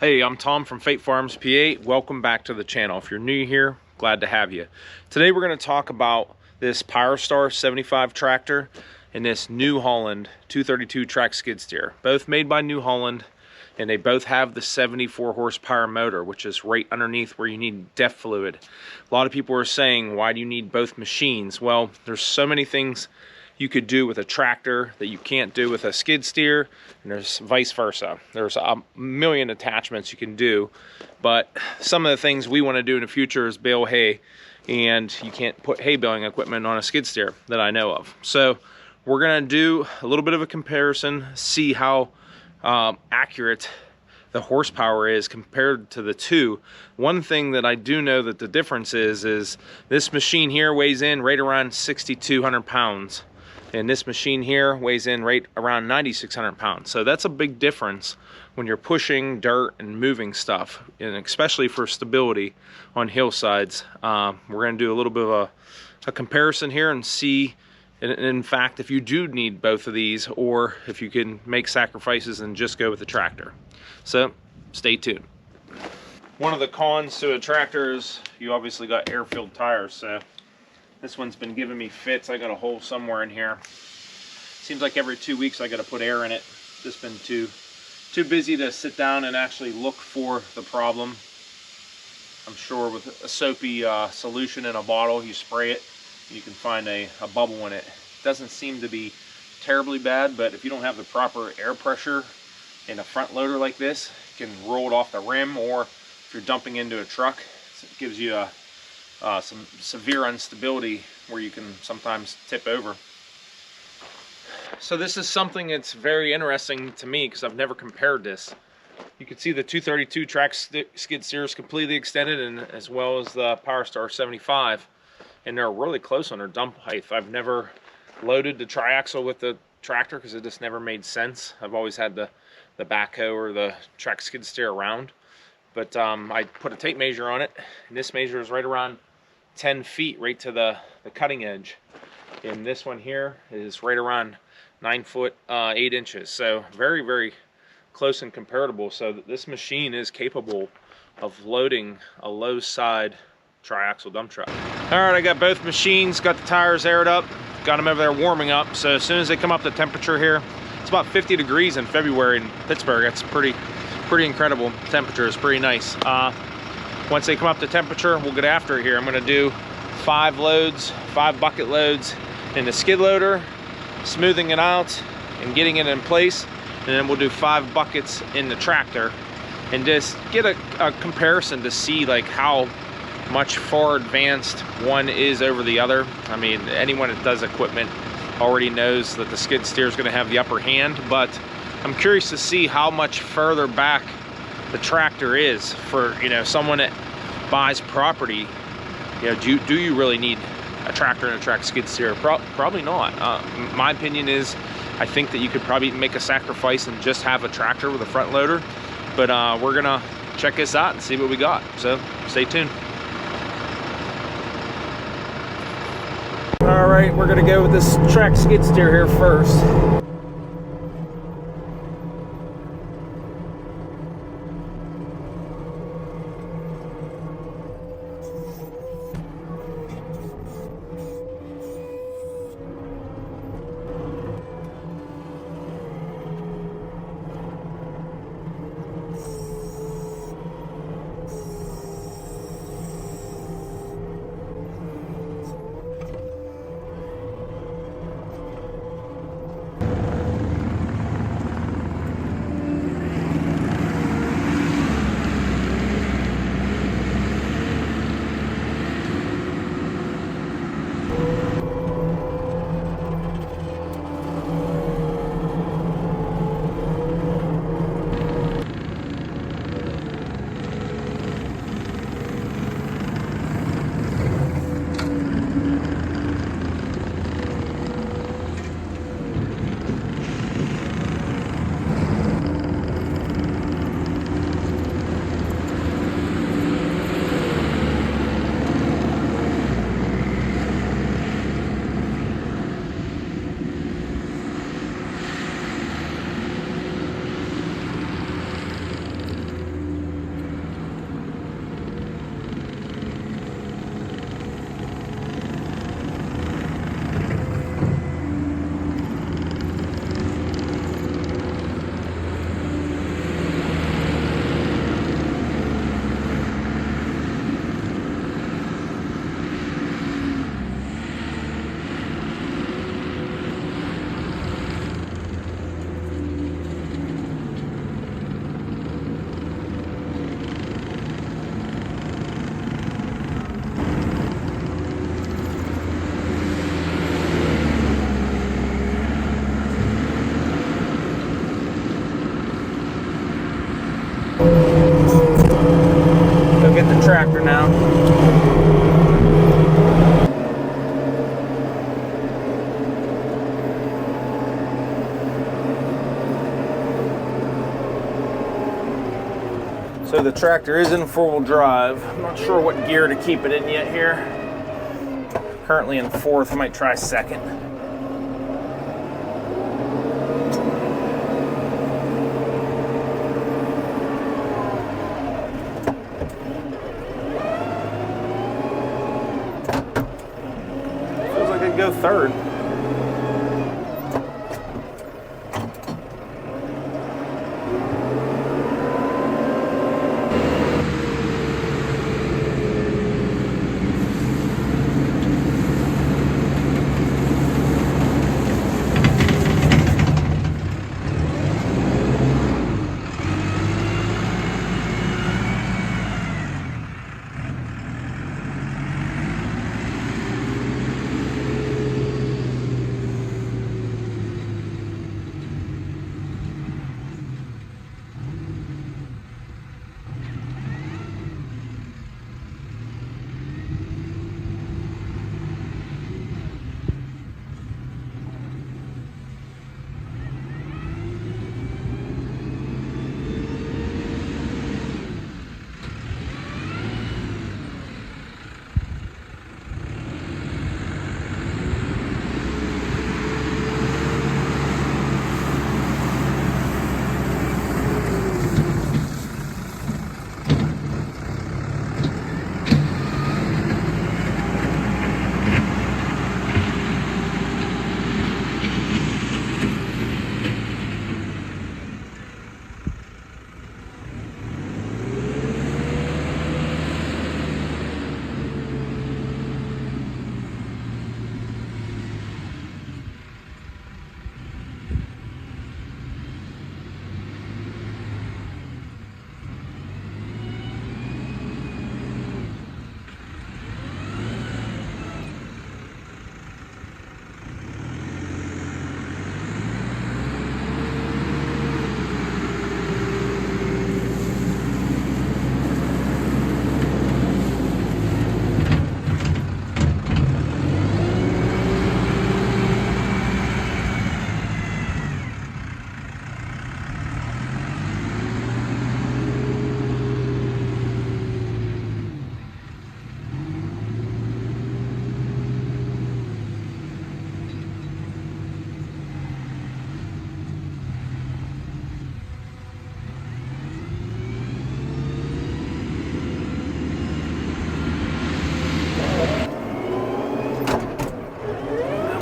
Hey, I'm Tom from Fate Farms PA. Welcome back to the channel. If you're new here, glad to have you. Today we're going to talk about this PowerStar 75 tractor and this Newholland 232 TrackSkidSteer. Both made by Newholland, and they both have the 74 horsepower motor, which is right underneath where you need DEF fluid. A lot of people are saying, why do you need both machines? Well, there's so many things you could do with a tractor that you can't do with a skid steer, and there's vice versa. There's a million attachments you can do, but some of the things we want to do in the future is bale hay, and you can't put hay baling equipment on a skid steer that I know of. So we're gonna do a little bit of a comparison, see how accurate the horsepower is compared to the two. One thing that I do know that the difference is this machine here weighs in right around 6,200 pounds. And this machine here weighs in right around 9,600 pounds. So that's a big difference when you're pushing dirt and moving stuff, and especially for stability on hillsides. We're gonna do a little bit of a comparison here and see, in fact, if you do need both of these, or if you can make sacrifices and just go with the tractor. So stay tuned. One of the cons to a tractor is you obviously got air-filled tires, so this one's been giving me fits. I got a hole somewhere in here. Seems like every 2 weeks I got to put air in it. Just been too busy to sit down and actually look for the problem. I'm sure with a soapy solution in a bottle, you spray it, you can find a bubble in it. Doesn't seem to be terribly bad, but if you don't have the proper air pressure in a front loader like this, you can roll it off the rim, or if you're dumping into a truck, it gives you some severe instability where you can sometimes tip over. So this is something that's very interesting to me because I've never compared this. You can see the 232 TrackSkidSteer is completely extended, and as well as the PowerStar 75, and they're really close on their dump height. I've never loaded the triaxle with the tractor because it just never made sense. I've always had the backhoe or the TrackSkidSteer around, but I put a tape measure on it, and this measure is right around 10 feet right to the cutting edge, and this one here is right around 9 foot 8 inches. So very close and comparable. So this machine is capable of loading a low side triaxle dump truck. All right, I got both machines, got the tires aired up, got them over there warming up. So as soon as they come up to temperature here, it's about 50 degrees in February in Pittsburgh. That's pretty incredible temperature. It's pretty nice. Once they come up to temperature, we'll get after it here. I'm gonna do 5 bucket loads in the skid loader, smoothing it out and getting it in place, and then we'll do 5 buckets in the tractor and just get a comparison to see like how much far advanced one is over the other. I mean, anyone that does equipment already knows that the skid steer is gonna have the upper hand, but I'm curious to see how much further back the tractor is for, you know, someone that buys property. You know, do you really need a tractor and a TrackSkidSteer? Probably not. My opinion is, I think that you could probably make a sacrifice and just have a tractor with a front loader, but we're gonna check this out and see what we got, so stay tuned. All right, we're gonna go with this TrackSkidSteer here first. So the tractor is in four-wheel drive. I'm not sure what gear to keep it in yet here. Currently in fourth, I might try second. Feels like I'd go third.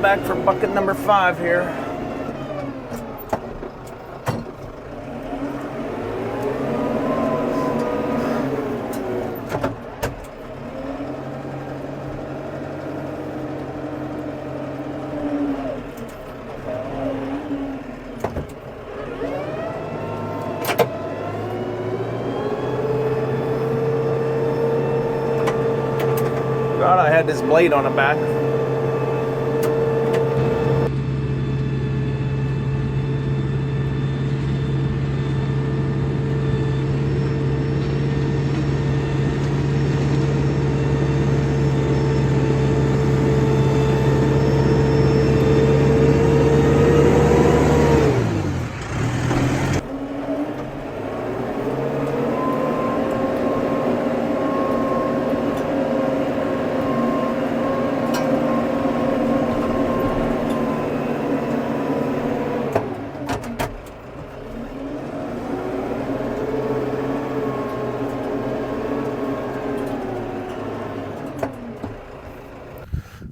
Back for bucket number 5 here. God, I had this blade on the back.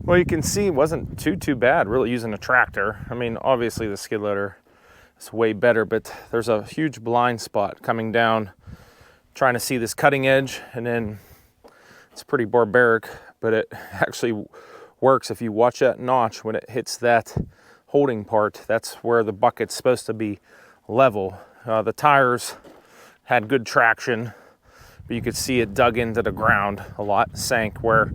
Well, you can see it wasn't too bad really using a tractor. I mean, obviously the skid loader is way better, but there's a huge blind spot coming down, trying to see this cutting edge, and then it's pretty barbaric, but it actually works. If you watch that notch when it hits that holding part, that's where the bucket's supposed to be level. The tires had good traction, but you could see it dug into the ground a lot, sank, where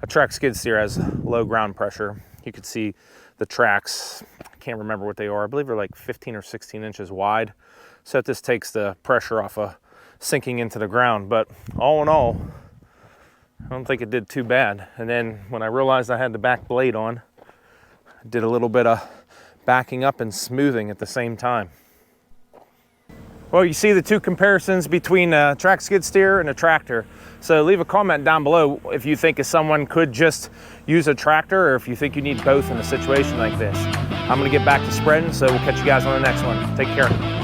a TrackSkidSteer has low ground pressure. You could see the tracks, I can't remember what they are, I believe they're like 15 or 16 inches wide. So this takes the pressure off of sinking into the ground. But all in all, I don't think it did too bad. And then when I realized I had the back blade on, I did a little bit of backing up and smoothing at the same time. Well, you see the two comparisons between a track skid steer and a tractor. So leave a comment down below if you think someone could just use a tractor or if you think you need both in a situation like this. I'm gonna get back to spreading, so we'll catch you guys on the next one. Take care.